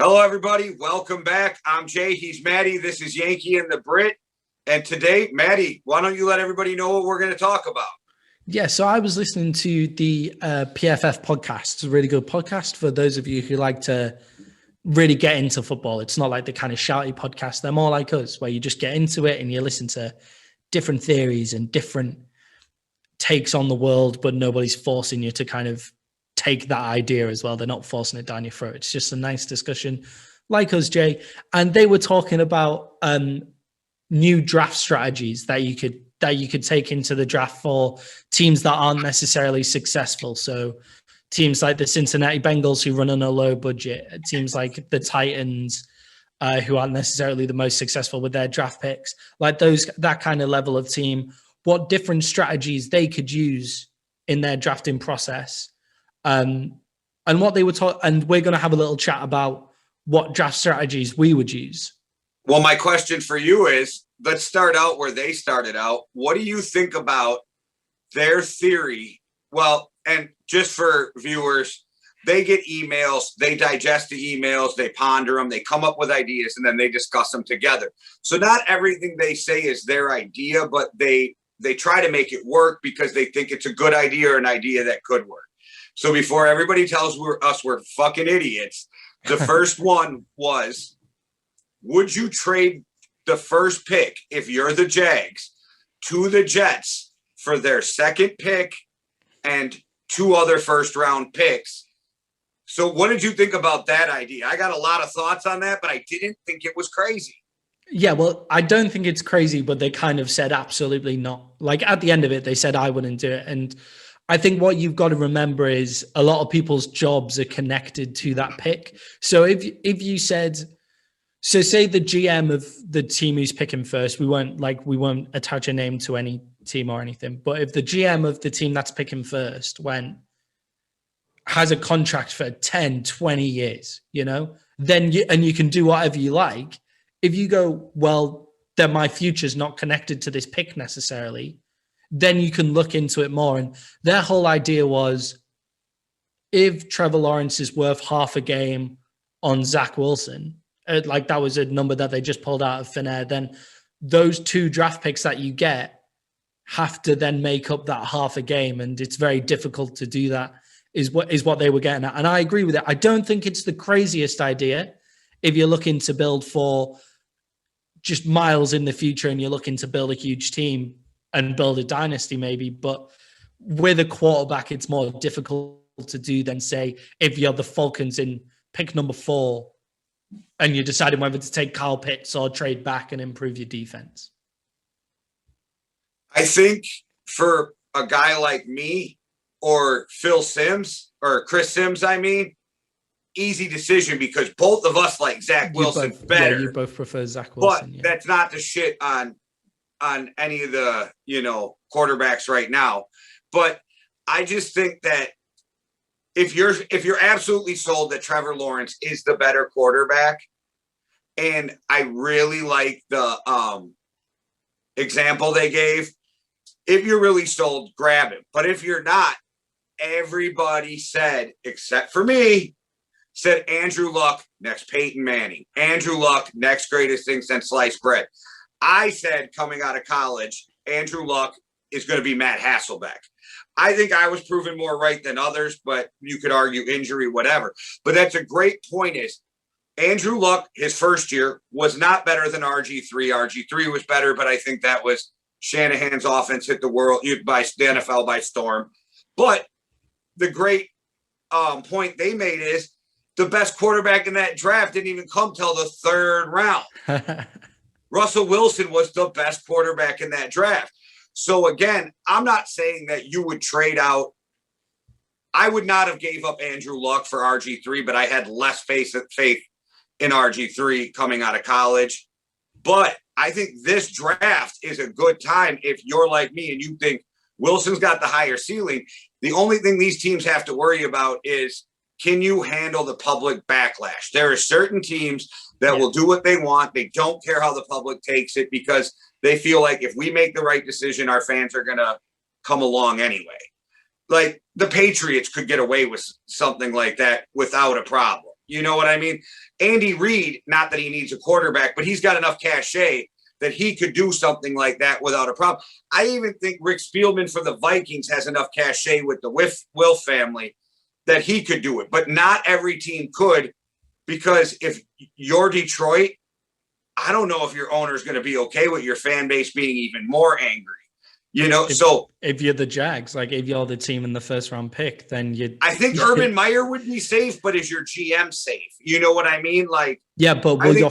Hello, everybody. Welcome back. I'm Jay. He's Maddie. This is Yankee and The Brit. And today, Maddie, why don't you let everybody know what we're going to talk about? Yeah, so I was listening to the PFF podcast. It's a really good podcast for those of you who like to really get into football. It's not like the kind of shouty podcast. They're more like us, where you just get into it and you listen to different theories and different takes on the world, but nobody's forcing you to kind of take that idea as well. They're not forcing it down your throat. It's just a nice discussion like us, Jay. And they were talking about new draft strategies that you could take into the draft for teams that aren't necessarily successful. So teams like the Cincinnati Bengals, who run on a low budget, teams like the Titans, who aren't necessarily the most successful with their draft picks, like that kind of level of team, what different strategies they could use in their drafting process. And what they were taught, and we're going to have a little chat about what draft strategies we would use. Well, my question for you is, let's start out where they started out. What do you think about their theory? Well, and just for viewers, they get emails, they digest the emails, they ponder them, they come up with ideas, and then they discuss them together. So not everything they say is their idea, but they try to make it work because they think it's a good idea or an idea that could work. So before everybody tells we're fucking idiots, the first one was, would you trade the first pick, if you're the Jags, to the Jets for their second pick and two other first-round picks? So what did you think about that idea? I got a lot of thoughts on that, but I didn't think it was crazy. Yeah, well, I don't think it's crazy, but they kind of said absolutely not. Like at the end of it, they said I wouldn't do it. And I think what you've got to remember is a lot of people's jobs are connected to that pick. So if you said, so say the GM of the team who's picking first, we won't attach a name to any team or anything. But if the GM of the team that's picking first has a contract for 10, 20 years, then you can do whatever you like. If you go, well, then my future's not connected to this pick necessarily, then you can look into it more. And their whole idea was, if Trevor Lawrence is worth half a game on Zach Wilson, like that was a number that they just pulled out of thin air, then those two draft picks that you get have to then make up that half a game. And it's very difficult to do that, is what they were getting at. And I agree with it. I don't think it's the craziest idea if you're looking to build for just miles in the future and you're looking to build a huge team and build a dynasty maybe. But with a quarterback, it's more difficult to do than, say, if you're the Falcons in pick number 4 and you're deciding whether to take Kyle Pitts or trade back and improve your defense. I think for a guy like me or Phil Sims or Chris Sims, easy decision, because both of us like Zach Wilson better. Yeah, you both prefer Zach Wilson. But that's not the shit on any of the, quarterbacks right now. But I just think that if you're absolutely sold that Trevor Lawrence is the better quarterback, and I really like the example they gave, if you're really sold, grab him. But if you're not, everybody said, except for me, said Andrew Luck, next Peyton Manning. Andrew Luck, next greatest thing since sliced bread. I said coming out of college, Andrew Luck is going to be Matt Hasselbeck. I think I was proven more right than others, but you could argue injury, whatever. But that's a great point, is Andrew Luck, his first year, was not better than RG3. RG3 was better, but I think that was Shanahan's offense hit the NFL by storm. But the great point they made is the best quarterback in that draft didn't even come till the third round. Russell Wilson was the best quarterback in that draft. So again, I'm not saying that you would trade out. I would not have gave up Andrew Luck for RG3, but I had less faith in RG3 coming out of college. But I think this draft is a good time if you're like me and you think Wilson's got the higher ceiling. The only thing these teams have to worry about is, can you handle the public backlash? There are certain teams that will do what they want. They don't care how the public takes it, because they feel like if we make the right decision, our fans are going to come along anyway. Like the Patriots could get away with something like that without a problem. You know what I mean? Andy Reid, not that he needs a quarterback, but he's got enough cachet that he could do something like that without a problem. I even think Rick Spielman for the Vikings has enough cachet with the Wilf family that he could do it. But not every team could, because if you're Detroit, I don't know if your owner is going to be okay with your fan base being even more angry. You know, if you're the Jags, like if you're the team in the first round pick, then I think Urban Meyer would be safe, but is your GM safe? You know what I mean? Like, yeah, but will your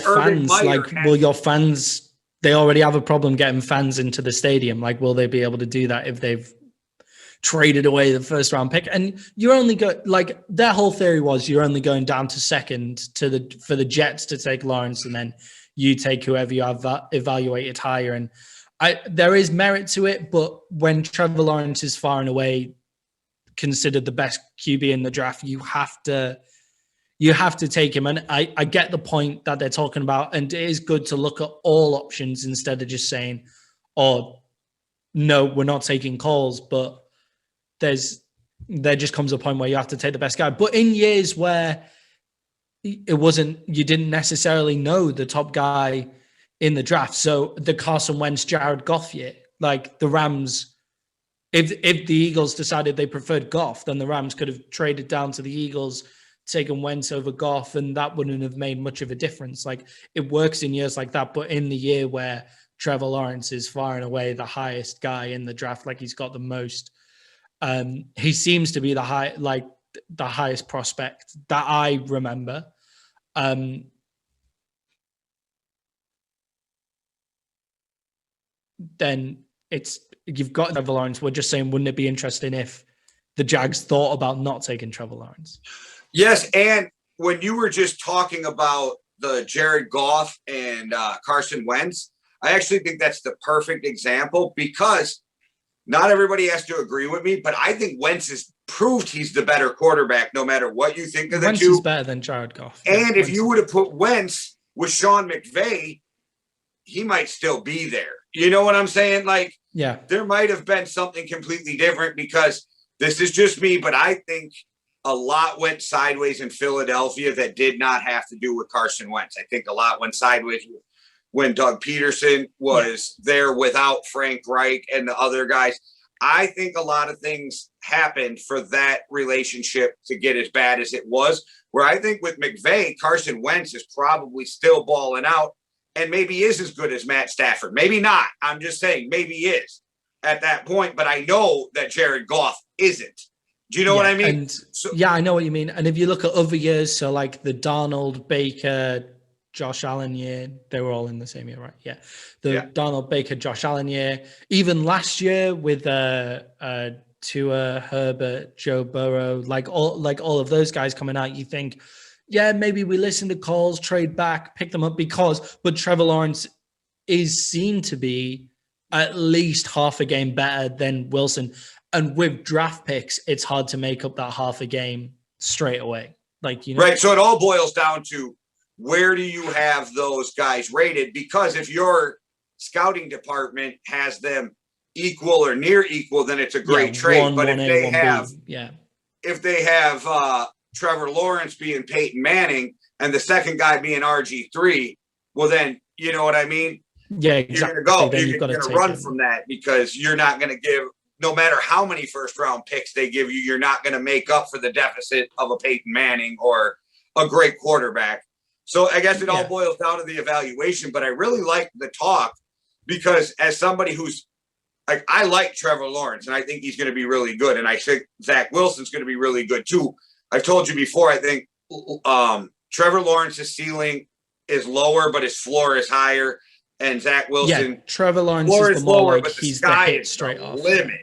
fans, they already have a problem getting fans into the stadium. Like, will they be able to do that if they've traded away the first round pick? And you're only like their whole theory was you're only going down to second for the Jets to take Lawrence, and then you take whoever you have evaluated higher. And there is merit to it, but when Trevor Lawrence is far and away considered the best QB in the draft, you have to take him. And I get the point that they're talking about, and it is good to look at all options instead of just saying, "Oh, no, we're not taking calls." But there just comes a point where you have to take the best guy. But in years where you didn't necessarily know the top guy in the draft. So the Carson Wentz, Jared Goff year, like the Rams, if the Eagles decided they preferred Goff, then the Rams could have traded down to the Eagles, taken Wentz over Goff, and that wouldn't have made much of a difference. Like, it works in years like that, but in the year where Trevor Lawrence is far and away the highest guy in the draft, like he's got the most, he seems to be the highest prospect that I remember. Then you've got Trevor Lawrence. We're just saying, wouldn't it be interesting if the Jags thought about not taking Trevor Lawrence? Yes, and when you were just talking about the Jared Goff and Carson Wentz, I actually think that's the perfect example, because not everybody has to agree with me, but I think Wentz has proved he's the better quarterback no matter what you think of the Wentz two. Wentz is better than Jared Goff. And if you would have put Wentz with Sean McVay, he might still be there. You know what I'm saying? Like, yeah, there might have been something completely different, because this is just me, but I think a lot went sideways in Philadelphia that did not have to do with Carson Wentz. I think a lot went sideways when Doug Peterson was there without Frank Reich and the other guys. I think a lot of things happened for that relationship to get as bad as it was, where I think with McVay, Carson Wentz is probably still balling out and maybe is as good as Matt Stafford. Maybe not. I'm just saying maybe is at that point, but I know that Jared Goff isn't. Do you know what I mean? I know what you mean. And if you look at other years, so like the Darnold, Baker, Josh Allen year, they were all in the same year, right? Yeah. Darnold, Baker, Josh Allen year. Even last year with Tua, Herbert, Joe Burrow, like all of those guys coming out, you think, yeah, maybe we listen to calls, trade back, pick them up but Trevor Lawrence is seen to be at least half a game better than Wilson. And with draft picks, it's hard to make up that half a game straight away. Like, you know, right. So it all boils down to, where do you have those guys rated? Because if your scouting department has them equal or near equal, then it's a great trade. But if they have Trevor Lawrence being Peyton Manning and the second guy being RG3, well, then you know what I mean? Yeah, exactly. You're going to run from that, because you're not going to give, no matter how many first round picks they give you, you're not going to make up for the deficit of a Peyton Manning or a great quarterback. So I guess it all boils down to the evaluation, but I really like the talk, because as somebody who's like, I like Trevor Lawrence and I think he's going to be really good. And I think Zach Wilson's going to be really good too. I've told you before, I think Trevor Lawrence's ceiling is lower, but his floor is higher. And Zach Wilson, Trevor Lawrence is the lower, but he's the hit straight off limit,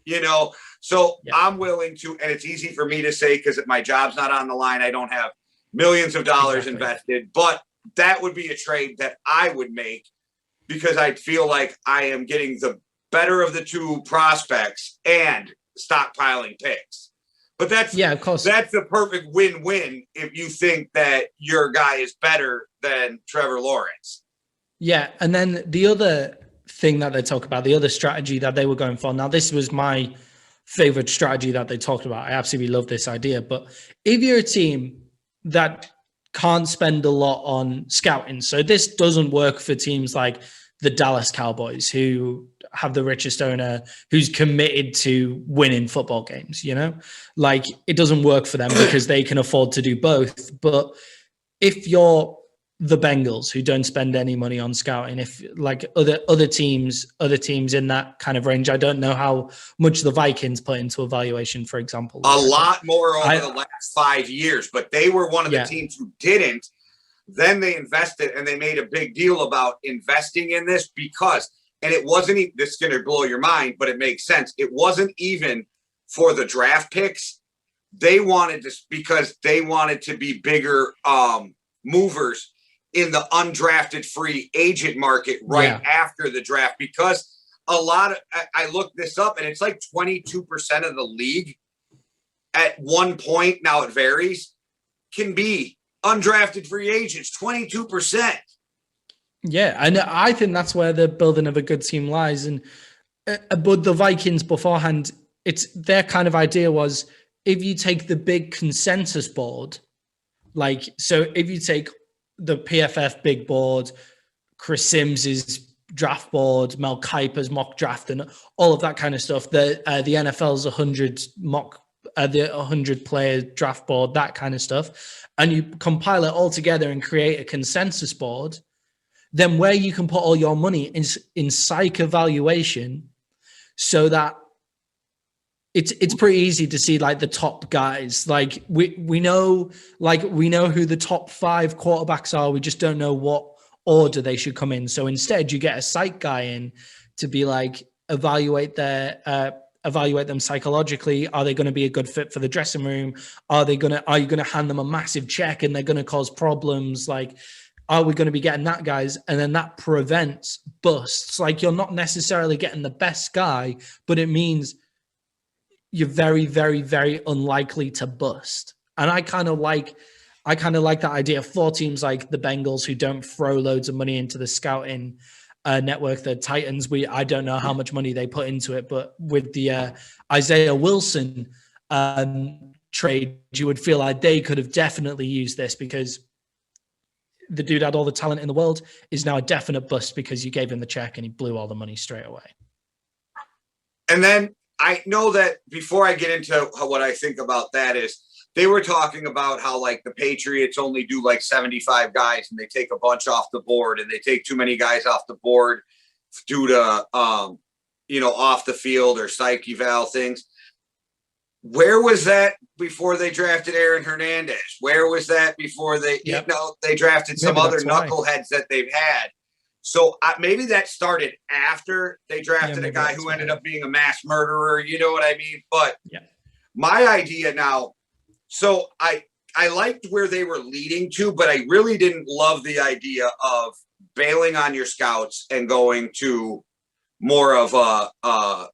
you know? So I'm willing to, and it's easy for me to say, because my job's not on the line. I don't have millions of dollars invested, but that would be a trade that I would make, because I feel like I am getting the better of the two prospects and stockpiling picks. But that's, of course, that's the perfect win-win if you think that your guy is better than Trevor Lawrence. Yeah. And then the other thing that they talk about, the other strategy that they were going for. Now, this was my favorite strategy that they talked about. I absolutely love this idea. But if you're a team that can't spend a lot on scouting. So this doesn't work for teams like the Dallas Cowboys, who have the richest owner, who's committed to winning football games, you know? Like, it doesn't work for them because they can afford to do both. But if you're the Bengals, who don't spend any money on scouting, if like other teams in that kind of range, I don't know how much the Vikings put into evaluation, for example. A lot more over the last 5 years, but they were one of the teams who didn't. Then they invested, and they made a big deal about investing in this because, and it wasn't, this is going to blow your mind, but it makes sense. It wasn't even for the draft picks. They wanted this because they wanted to be bigger movers in the undrafted free agent market after the draft, because a lot of, I looked this up, and it's like 22% of the league at one point, now it varies, can be undrafted free agents, 22%. Yeah, and I think that's where the building of a good team lies. And but the Vikings beforehand, it's their kind of idea was, if you take the big consensus board, like, so if you take the PFF big board, Chris Sims's draft board, Mel Kiper's mock draft, and all of that kind of stuff, the NFL's 100 the 100 player draft board, that kind of stuff, and you compile it all together and create a consensus board, then where you can put all your money is in psych evaluation, so that it's pretty easy to see like the top guys. Like we know who the top 5 quarterbacks are. We just don't know what order they should come in. So instead, you get a psych guy in to be like evaluate them psychologically. Are they going to be a good fit for the dressing room? Are you going to hand them a massive check and they're going to cause problems? Like, are we going to be getting that guys? And then that prevents busts. Like, you're not necessarily getting the best guy, but it means you're very, very, very unlikely to bust. And I kind of like that idea for teams like the Bengals, who don't throw loads of money into the scouting network. The Titans, I don't know how much money they put into it, but with the Isaiah Wilson trade, you would feel like they could have definitely used this, because the dude had all the talent in the world, is now a definite bust because you gave him the check and he blew all the money straight away. And then I know that before I get into what I think about that is, they were talking about how like the Patriots only do like 75 guys and they take a bunch off the board, and they take too many guys off the board due to, off the field or psych eval things. Where was that before they drafted Aaron Hernandez? Where was that before they, they drafted some other knuckleheads that they've had? So maybe that started after they drafted a guy who ended up being a mass murderer. You know what I mean? But my idea now, so I liked where they were leading to, but I really didn't love the idea of bailing on your scouts and going to more of a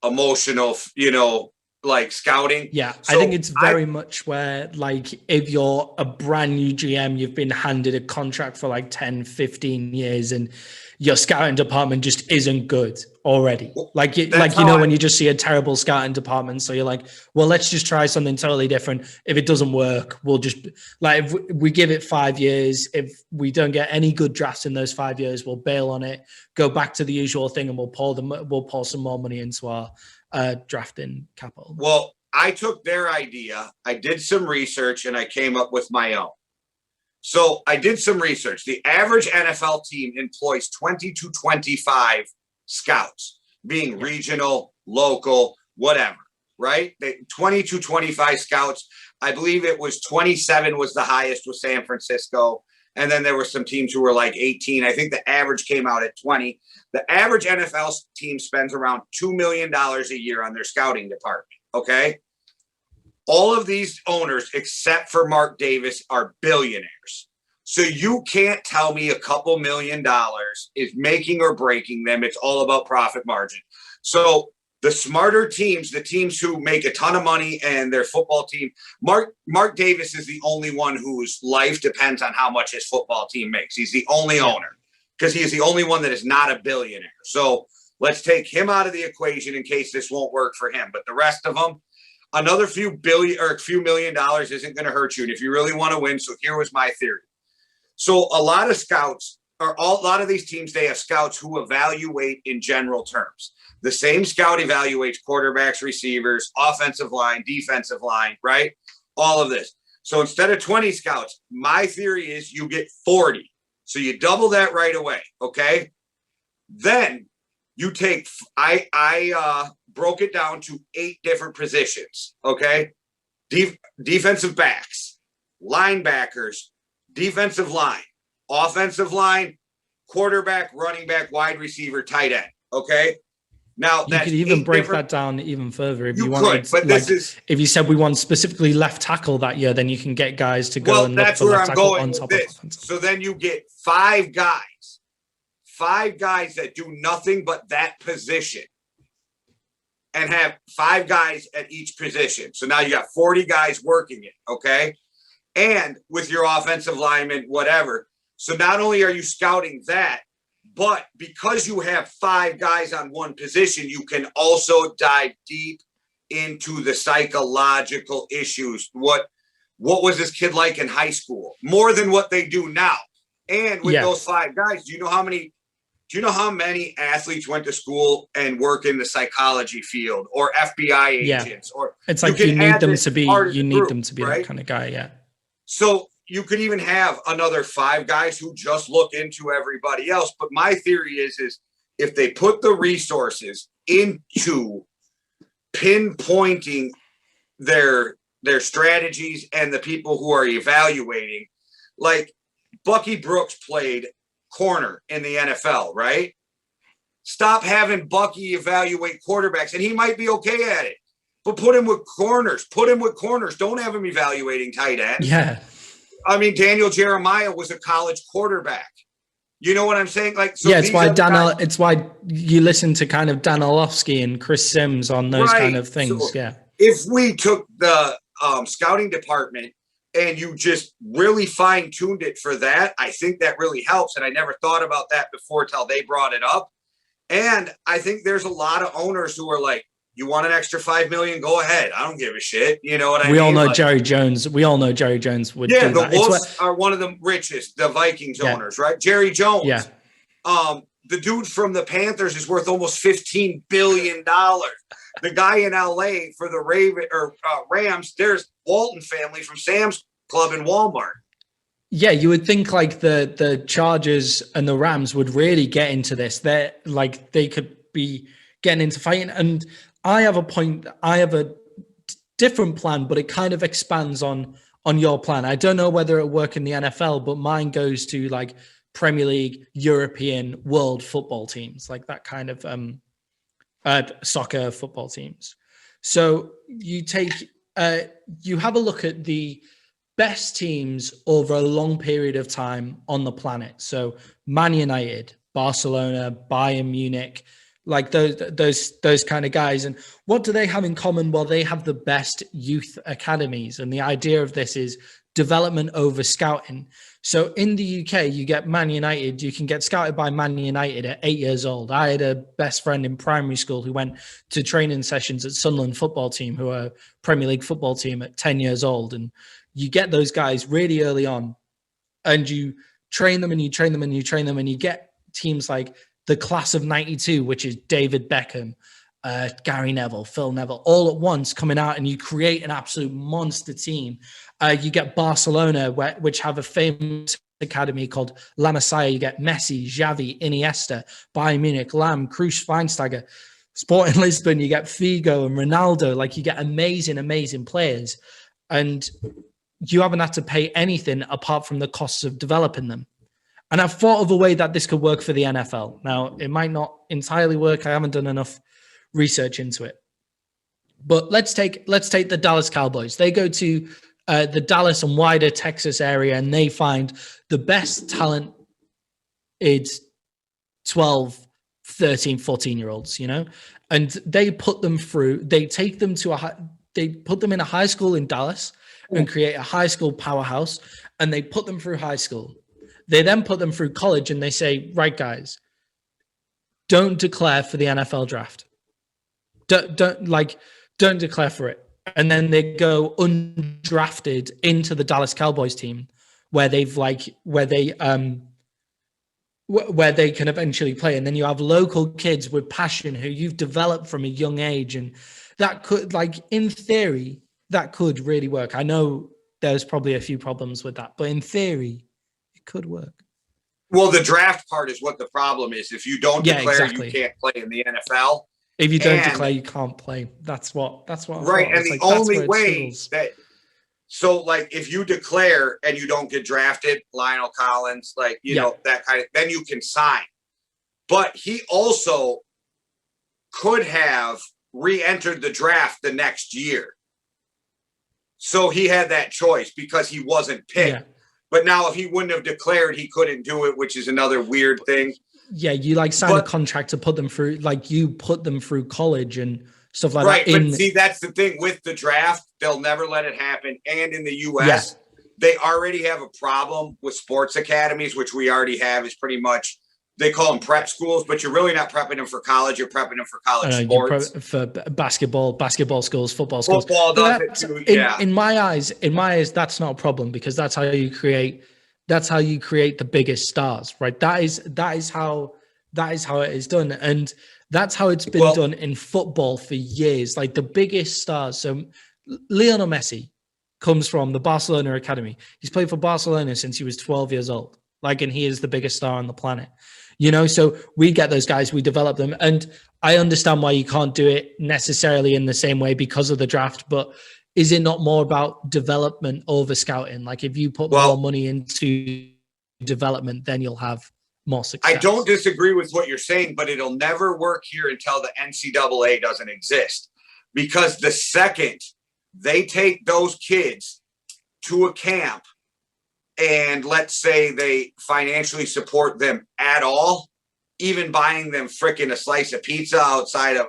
emotional, like scouting. Yeah, so I think it's very much where, like, if you're a brand new GM, you've been handed a contract for like 10, 15 years and your scouting department just isn't good already. When you just see a terrible scouting department. So you're like, well, let's just try something totally different. If it doesn't work, we'll just, like, if we give it 5 years, if we don't get any good drafts in those 5 years, we'll bail on it, go back to the usual thing, and we'll pour some more money into our drafting capital. Well, I took their idea, I did some research, and I came up with my own. So I did some research. The average NFL team employs 20 to 25 scouts, being regional, local, whatever, right? 20 to 25 scouts. I believe it was 27 was the highest with San Francisco. And then there were some teams who were like 18. I think the average came out at 20. The average NFL team spends around $2 million a year on their scouting department, okay? All of these owners, except for Mark Davis, are billionaires. So you can't tell me a couple $1 million is making or breaking them. It's all about profit margin. So the smarter teams, the teams who make a ton of money and their football team, Mark Davis is the only one whose life depends on how much his football team makes. He's the only owner, because he is the only one that is not a billionaire. So let's take him out of the equation in case this won't work for him. But the rest of them, another few billion or a few $1,000,000 isn't going to hurt you. And if you really want to win, so here was my theory. So a lot of scouts, or a lot of these teams, they have scouts who evaluate in general terms. The same scout evaluates quarterbacks, receivers, offensive line, defensive line, right? All of this. So instead of 20 scouts, my theory is you get 40. So you double that right away, okay? Then you take, I broke it down to 8 different positions, okay? Defensive backs, linebackers, defensive line, offensive line, quarterback, running back, wide receiver, tight end, okay? Now you could even break that down even further if you wanted. But like, if you said we want specifically left tackle that year, then you can get guys to go and look for left tackle on top of offensive. So then you get 5 guys that do nothing but that position, and have 5 guys at each position. So now you got 40 guys working it, okay? And with your offensive lineman, whatever. So not only are you scouting that, but because you have 5 guys on one position, you can also dive deep into the psychological issues. What was this kid like in high school? More than what they do now. And with those 5 guys, do you know how many athletes went to school and work in the psychology field, or FBI agents? Or it's like you need them to be right? That kind of guy. Yeah. So you could even have another 5 guys who just look into everybody else. But my theory is if they put the resources into pinpointing their strategies and the people who are evaluating, like Bucky Brooks played corner in the NFL, right? Stop having Bucky evaluate quarterbacks, and he might be okay at it, but put him with corners. Don't have him evaluating tight ends. Yeah. I mean, Daniel Jeremiah was a college quarterback. You know what I'm saying? Like, so yeah, it's why you listen to kind of Dan Orlovsky and Chris Sims on those kind of things. So yeah. If we took the scouting department and you just really fine-tuned it for that, I think that really helps. And I never thought about that before till they brought it up. And I think there's a lot of owners who are like, you want an extra $5 million? Go ahead. I don't give a shit. You know what I mean? We all know Jerry Jones would do that. Yeah, the Wolves are one of the richest, the Vikings owners, right? Jerry Jones. Yeah. The dude from the Panthers is worth almost $15 billion. The guy in LA for the Rams, there's Walton family from Sam's Club and Walmart. Yeah, you would think like the Chargers and the Rams would really get into this. They're like they could be getting into fighting. And I have a different plan, but it kind of expands on your plan. I don't know whether it'll work in the NFL, but mine goes to like Premier League, European, world football teams, like that kind of soccer football teams. So you have a look at the best teams over a long period of time on the planet. So Man United, Barcelona, Bayern Munich, like those kind of guys. And what do they have in common? Well, they have the best youth academies. And the idea of this is development over scouting. So in the UK, you get Man United, you can get scouted by Man United at 8 years old. I had a best friend in primary school who went to training sessions at Sunderland football team, who are a Premier League football team, at 10 years old. And you get those guys really early on, and you train them and you train them and you train them, and you get teams like the class of 92, which is David Beckham, Gary Neville, Phil Neville, all at once coming out, and you create an absolute monster team. You get Barcelona, which have a famous academy called La Masia. You get Messi, Xavi, Iniesta, Bayern Munich, Lam, Cruz, Schweinsteiger. Sporting Lisbon, you get Figo and Ronaldo. Like, you get amazing, amazing players. And you haven't had to pay anything apart from the costs of developing them. And I've thought of a way that this could work for the NFL. Now, it might not entirely work. I haven't done enough research into it. But let's take the Dallas Cowboys. They go to the Dallas and wider Texas area, and they find the best talent is 12, 13, 14-year-olds, you know? And they put them through, they take them to they put them in a high school in Dallas and create a high school powerhouse, and they put them through high school. They then put them through college, and they say, right, guys, don't declare for the NFL draft. Don't declare for it. and then they go undrafted into the Dallas Cowboys team, where they can eventually play. And then you have local kids with passion who you've developed from a young age. And that could, like, in theory, that could really work. I know there's probably a few problems with that, but in theory, it could work. Well, the draft part is what the problem is. If you don't declare, you can't play in the NFL. If you don't declare, you can't play. That's what right. And the only way that, so like, if you declare and you don't get drafted, Lionel Collins, like, you know, that kind of, then you can sign. But he also could have re-entered the draft the next year. So he had that choice because he wasn't picked. Yeah. But now if he wouldn't have declared, he couldn't do it, which is another weird thing. Yeah, you like sign a contract to put them through, like you put them through college and stuff like that. Right, but see, that's the thing with the draft. They'll never let it happen. And in the U.S., they already have a problem with sports academies, which we already have, is pretty much, they call them prep schools, but you're really not prepping them for college. You're prepping them for college sports. For basketball schools, football schools. Football does it too, yeah. In my eyes, that's not a problem, because that's how you create the biggest stars, right? That is how it is done. And that's how it's been done in football for years. Like the biggest stars. So Lionel Messi comes from the Barcelona Academy. He's played for Barcelona since he was 12 years old. Like, and he is the biggest star on the planet. You know, so we get those guys, we develop them. And I understand why you can't do it necessarily in the same way because of the draft, but is it not more about development over scouting? Like, if you put more money into development, then you'll have more success. I don't disagree with what you're saying, but it'll never work here until the NCAA doesn't exist. Because the second they take those kids to a camp, and let's say they financially support them at all, even buying them freaking a slice of pizza outside of,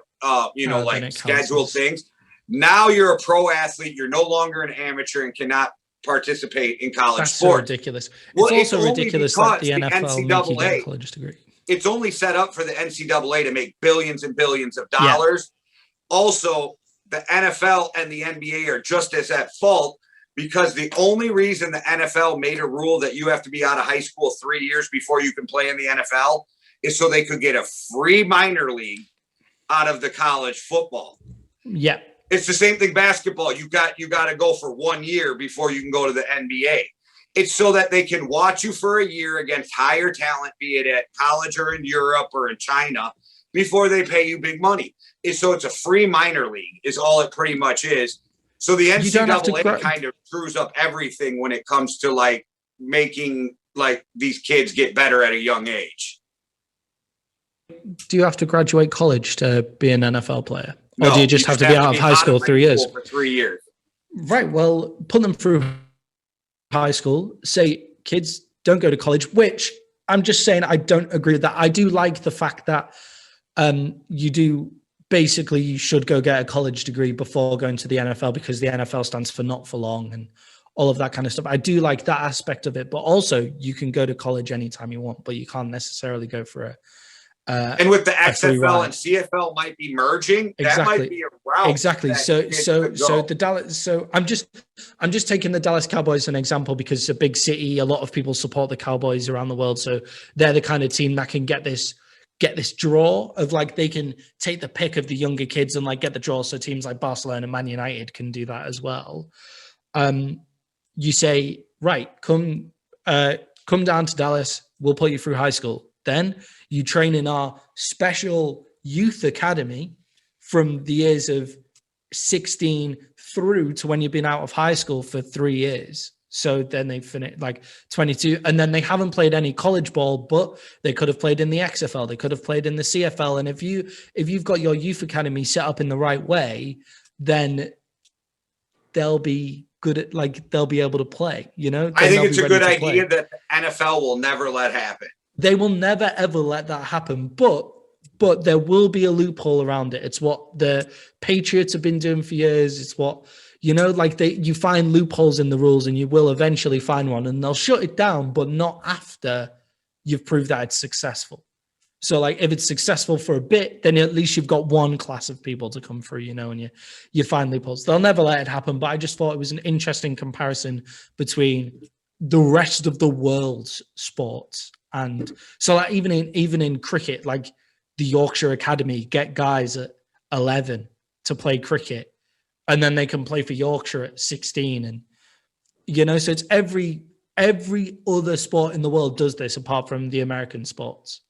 like scheduled things. Now you're a pro athlete. You're no longer an amateur and cannot participate in college sports. So ridiculous. It's also ridiculous that the NFL make you get a college degree. It's only set up for the NCAA to make billions and billions of dollars. Yeah. Also, the NFL and the NBA are just as at fault, because the only reason the NFL made a rule that you have to be out of high school 3 years before you can play in the NFL is so they could get a free minor league out of the college football. Yeah. It's the same thing basketball. You got to go for 1 year before you can go to the NBA. It's so that they can watch you for a year against higher talent, be it at college or in Europe or in China, before they pay you big money. So it's a free minor league is all it pretty much is. So the NCAA kind of screws up everything when it comes to like making like these kids get better at a young age. Do you have to graduate college to be an NFL player? Or No, do you just have to be out of high school 3 years? For 3 years. Right. Well, put them through high school. Say kids don't go to college, which I'm just saying I don't agree with that. I do like the fact that you should go get a college degree before going to the NFL, because the NFL stands for not for long and all of that kind of stuff. I do like that aspect of it, but also you can go to college anytime you want, but you can't necessarily go for and with the XFL and CFL might be merging. Exactly. That might be a route. Exactly. So the Dallas. So I'm just taking the Dallas Cowboys as an example, because it's a big city. A lot of people support the Cowboys around the world, so they're the kind of team that can get this draw of like, they can take the pick of the younger kids and like get the draw. So teams like Barcelona, Man United can do that as well. You say, right, come down to Dallas. We'll put you through high school. Then you train in our special youth academy from the years of 16 through to when you've been out of high school for 3 years. So then they finish like 22, and then they haven't played any college ball, but they could have played in the XFL. They could have played in the CFL. And if you've got your youth academy set up in the right way, then they'll be good at, like, they'll be able to play, you know? I think it's a good idea that the NFL will never let happen. They will never, ever let that happen. But there will be a loophole around it. It's what the Patriots have been doing for years. It's what, you know, like you find loopholes in the rules, and you will eventually find one, and they'll shut it down, but not after you've proved that it's successful. So like if it's successful for a bit, then at least you've got one class of people to come through, you know, and you find loopholes. They'll never let it happen, but I just thought it was an interesting comparison between the rest of the world's sports. And so like even in cricket, like the Yorkshire Academy get guys at 11 to play cricket, and then they can play for Yorkshire at 16. And, you know, so it's every other sport in the world does this apart from the American sports.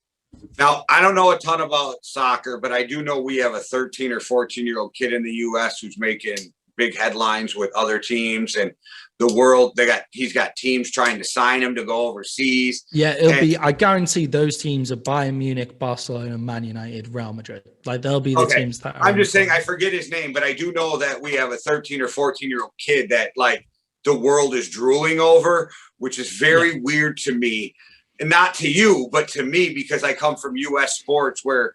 Now, I don't know a ton about soccer, but I do know we have a 13 or 14-year-old kid in the U.S. who's making big headlines with other teams, and the world, he's got teams trying to sign him to go overseas. Yeah, I guarantee those teams are Bayern Munich, Barcelona, Man United, Real Madrid. Like they'll be the teams that are. I'm just saying, I forget his name, but I do know that we have a 13 or 14-year-old kid that like the world is drooling over, which is very weird to me. And not to you, but to me, because I come from U.S. sports where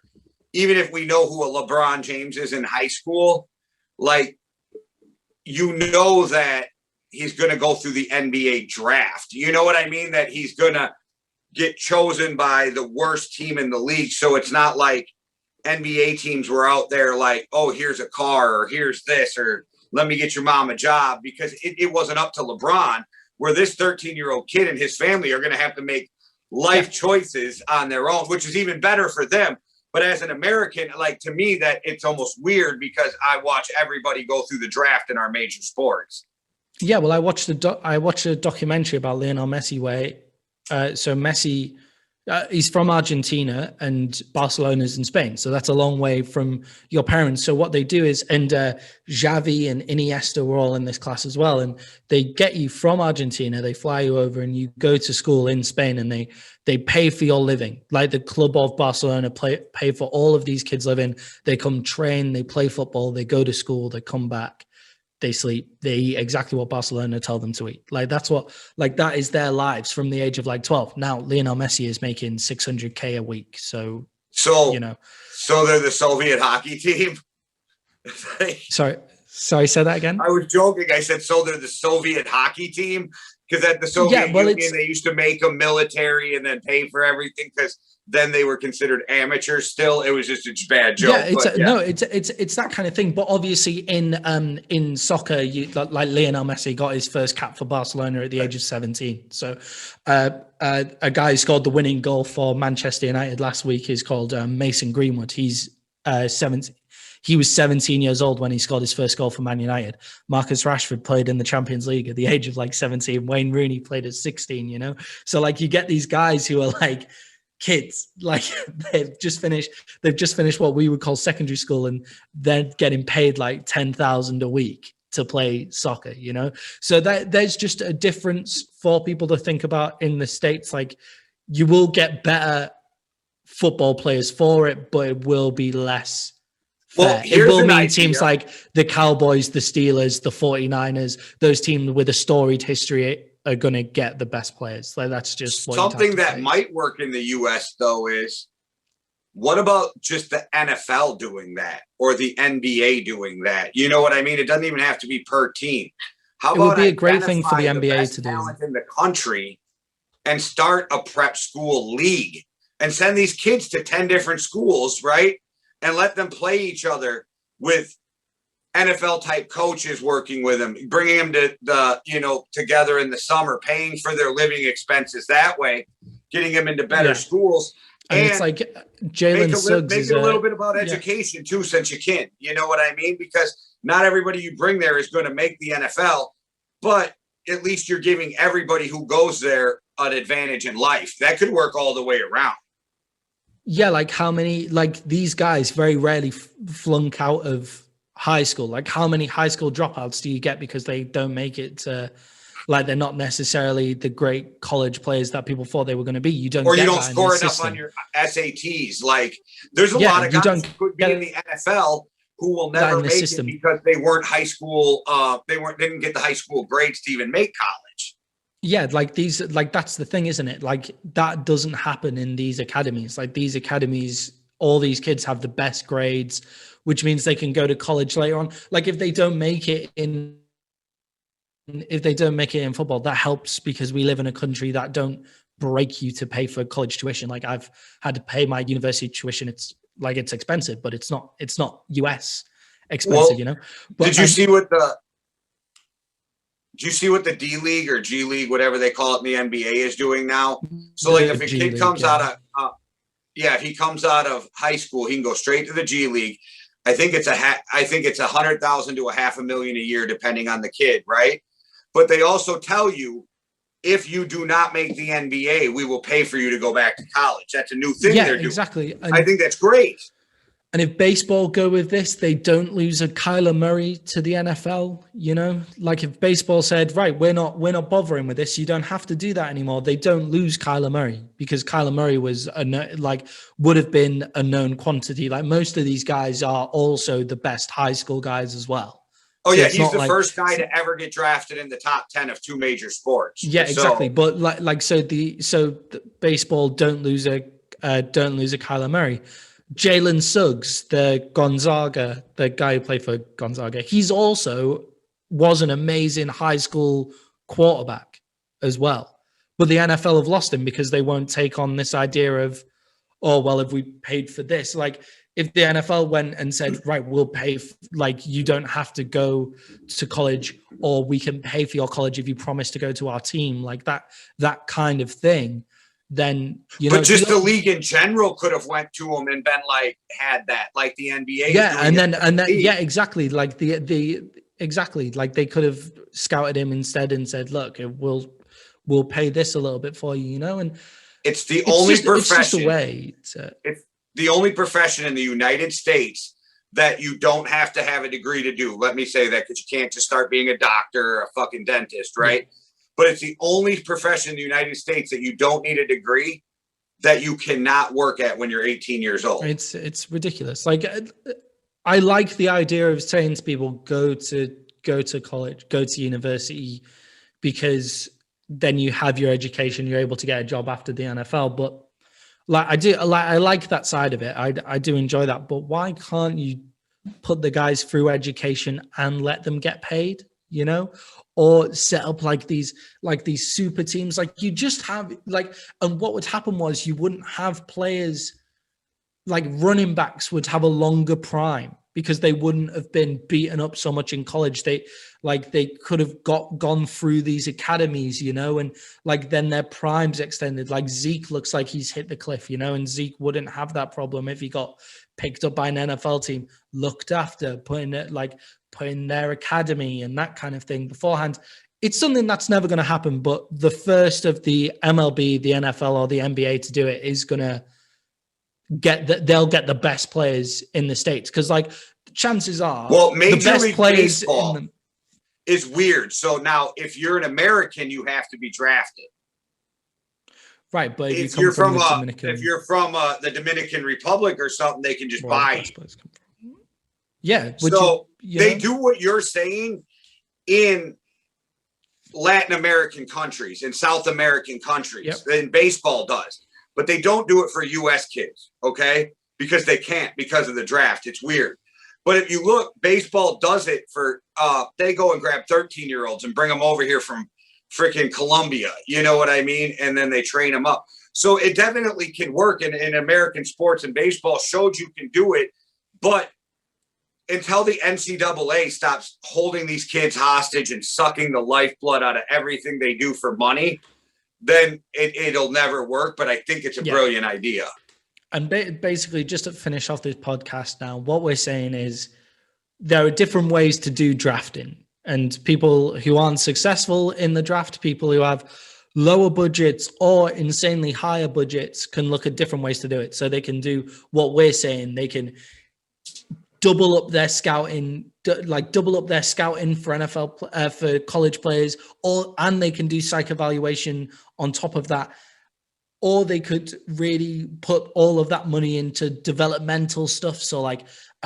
even if we know who a LeBron James is in high school, like, you know that he's going to go through the NBA draft. You know what I mean? That he's going to get chosen by the worst team in the league. So it's not like NBA teams were out there like, oh, here's a car or here's this or let me get your mom a job, because it wasn't up to LeBron, where this 13-year-old kid and his family are going to have to make life choices on their own, which is even better for them. But as an American, like, to me, that it's almost weird because I watch everybody go through the draft in our major sports. Yeah, well, I watched a documentary about Lionel Messi where so Messi, he's from Argentina and Barcelona's in Spain. So that's a long way from your parents. So what they do is, and Xavi and Iniesta were all in this class as well. And they get you from Argentina, they fly you over and you go to school in Spain, and they pay for your living. Like the club of Barcelona pay for all of these kids living. They come train, they play football, they go to school, they come back. They sleep, they eat exactly what Barcelona tell them to eat. Like that's what, like that is their lives from the age of like 12. Now, Lionel Messi is making 600K a week. So, you know. So they're the Soviet hockey team. Sorry, say that again. I was joking. I said, so they're the Soviet hockey team, because at the Soviet Union, they used to make them military and then pay for everything because then they were considered amateurs still. It was just a bad joke. No, it's that kind of thing. But obviously in soccer, like Lionel Messi got his first cap for Barcelona at the age of 17. So a guy who scored the winning goal for Manchester United last week is called Mason Greenwood. He's 17. He was 17 years old when he scored his first goal for Man United. Marcus Rashford played in the Champions League at the age of like 17. Wayne Rooney played at 16, you know? So like you get these guys who are like kids, like they've just finished what we would call secondary school, and they're getting paid like 10,000 a week to play soccer, you know? So there's just a difference for people to think about in the States. Like you will get better football players for it, but it will be less. Well, it will mean teams like the Cowboys, the Steelers, the 49ers, those teams with a storied history are going to get the best players. Like that's just what something that might work in the US though is, what about just the NFL doing that or the NBA doing that? You know what I mean? It doesn't even have to be per team. How about it would be a great thing for the NBA to do in the country and start a prep school league and send these kids to 10 different schools, right? And let them play each other with NFL type coaches working with them, bringing them to together in the summer, paying for their living expenses that way, getting them into better schools. And it's like Jalen Suggs make it a little bit about education too, since you can. You know what I mean? Because not everybody you bring there is going to make the NFL, but at least you're giving everybody who goes there an advantage in life. That could work all the way around. Yeah, like how many, like these guys very rarely flunk out of high school. Like how many high school dropouts do you get because they don't make it to, like they're not necessarily the great college players that people thought they were going to be. You don't, or you don't score enough on your SATs. Like there's a lot of guys who could be in the NFL who will never make it because they weren't high school. Didn't get the high school grades to even make college. Yeah, like these, like that's the thing, isn't it? Like that doesn't happen in these academies. Like these academies, all these kids have the best grades, which means they can go to college later on. Like if they don't make it in football, that helps because we live in a country that don't break you to pay for college tuition. Like I've had to pay my university tuition. It's expensive, but it's not US expensive, Well, But did you see what the D League or G League, whatever they call it in the NBA, is doing now? So like if a kid comes out of if he comes out of high school, he can go straight to the G League. I think it's $100,000 to $500,000 a year, depending on the kid, right? But they also tell you, if you do not make the NBA, we will pay for you to go back to college. That's a new thing they're doing. Exactly. And I think that's great. And if baseball go with this, they don't lose a Kyler Murray to the NFL, Like if baseball said, right, we're not bothering with this, you don't have to do that anymore. They don't lose Kyler Murray, because Kyler Murray would have been a known quantity. Like most of these guys are also the best high school guys as well. Oh, so yeah, he's the first guy to ever get drafted in the top 10 of 2 major sports. Yeah, exactly. But so the baseball don't lose a Kyler Murray. Jalen Suggs, the guy who played for Gonzaga, he's also was an amazing high school quarterback as well. But the NFL have lost him because they won't take on this idea of, oh, well, if we paid for this, like if the NFL went and said, right, we'll pay, you don't have to go to college, or we can pay for your college if you promise to go to our team, like that kind of thing. Then but just the league in general could have went to him and been had that, like the NBA. Exactly. Like exactly, like they could have scouted him instead and said, look, we'll pay this a little bit for you, and it's the only profession. It's just a way it's the only profession in the United States that you don't have to have a degree to do. Let me say that, because you can't just start being a doctor or a fucking dentist, right? Yeah. But it's the only profession in the United States that you don't need a degree, that you cannot work at when you're 18 years old. It's ridiculous. Like, I like the idea of saying to people, go to college, go to university, because then you have your education, you're able to get a job after the NFL. But I like that side of it. I do enjoy that. But why can't you put the guys through education and let them get paid, or set up like these super teams? Like you just have and what would happen was you wouldn't have players like running backs would have a longer prime, because they wouldn't have been beaten up so much in college. They could have gone through these academies, and then their primes extended. Like Zeke looks like he's hit the cliff, and Zeke wouldn't have that problem if he got picked up by an NFL team, looked after, put in their academy and that kind of thing beforehand. It's something that's never going to happen, but the first of the MLB, the NFL, or the NBA to do it is going to they'll get the best players in the States, because chances are, well, Major League Baseball is weird. So now if you're an American, you have to be drafted. Right, but if you're from the Dominican Republic or something, they can just buy you. Yeah. So they do what you're saying in Latin American countries, in South American countries, and baseball does. But they don't do it for U.S. kids, okay? Because they can't, because of the draft. It's weird. But if you look, baseball does it for, they go and grab 13-year-olds and bring them over here from freaking Colombia. You know what I mean? And then they train them up. So it definitely can work. And American sports and baseball showed you can do it. But until the NCAA stops holding these kids hostage and sucking the lifeblood out of everything they do for money, then it'll never work. But I think it's a brilliant idea. And basically, just to finish off this podcast now, what we're saying is there are different ways to do drafting. And people who aren't successful in the draft, people who have lower budgets or insanely higher budgets, can look at different ways to do it. So they can do what we're saying. They can double up their scouting for NFL, for college players, and they can do psych evaluation on top of that. Or they could really put all of that money into developmental stuff. So a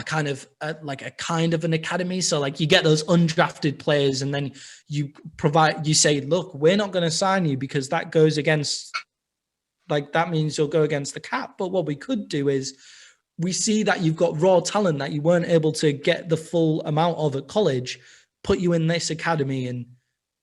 kind of an academy. So you get those undrafted players, and then you say, look, we're not going to sign you because that goes against, that means you'll go against the cap. But what we could do is, we see that you've got raw talent that you weren't able to get the full amount of at college, put you in this academy, and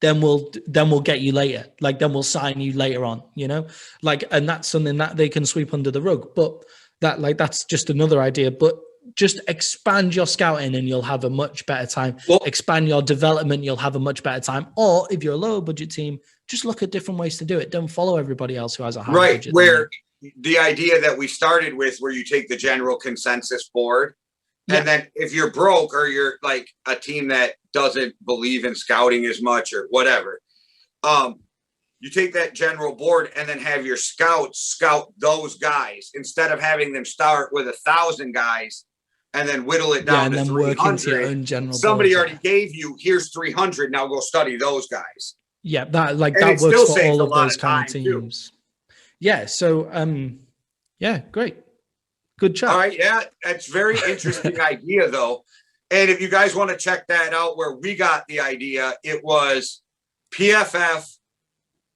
then we'll get you later. Like then we'll sign you later on, you know, like, and that's something that they can sweep under the rug. But that's just another idea. But just expand your scouting and you'll have a much better time. Well, expand your development, you'll have a much better time. Or if you're a lower budget team, just look at different ways to do it. Don't follow everybody else who has a high budget. Where the idea that we started with, where you take the general consensus board, and then if you're broke or you're like a team that doesn't believe in scouting as much or whatever, you take that general board and then have your scouts scout those guys instead of having them start with 1,000 guys and then whittle it down to 300. Somebody already gave you, here's 300. Now go study those guys. Yeah, that works for all of those kind of teams. Too. Yeah. So, great. Good chat. All right. Yeah. That's very interesting idea though. And if you guys want to check that out, where we got the idea, it was PFF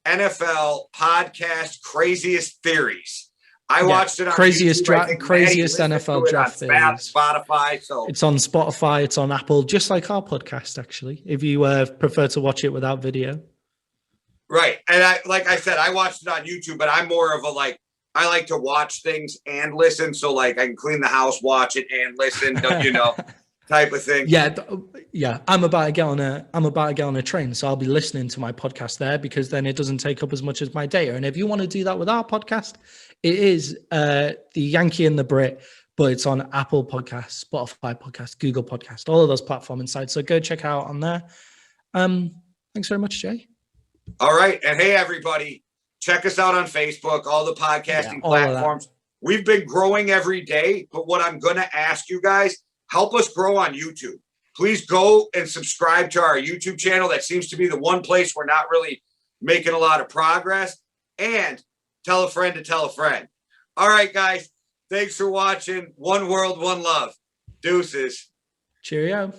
NFL podcast, Craziest Theories. I watched it on craziest YouTube. Craziest NFL draft theories. Spotify. So it's on Spotify, it's on Apple, just like our podcast, actually, if you prefer to watch it without video. Right. And like I said, I watched it on YouTube, but I'm more of a I like to watch things and listen. So I can clean the house, watch it and listen, type of thing. Yeah. I'm about to get on a train, so I'll be listening to my podcast there because then it doesn't take up as much as my data. And if you want to do that with our podcast, it is the Yankee and the Brit, but it's on Apple Podcasts, Spotify Podcasts, Google Podcasts, all of those platform insights. So go check out on there. Thanks very much, Jay. All right. And hey, everybody, check us out on Facebook, all the podcasting platforms. We've been growing every day, but what I'm going to ask you guys, help us grow on YouTube. Please go and subscribe to our YouTube channel. That seems to be the one place we're not really making a lot of progress. And tell a friend to tell a friend. All right, guys. Thanks for watching. One world, one love. Deuces. Cheerio.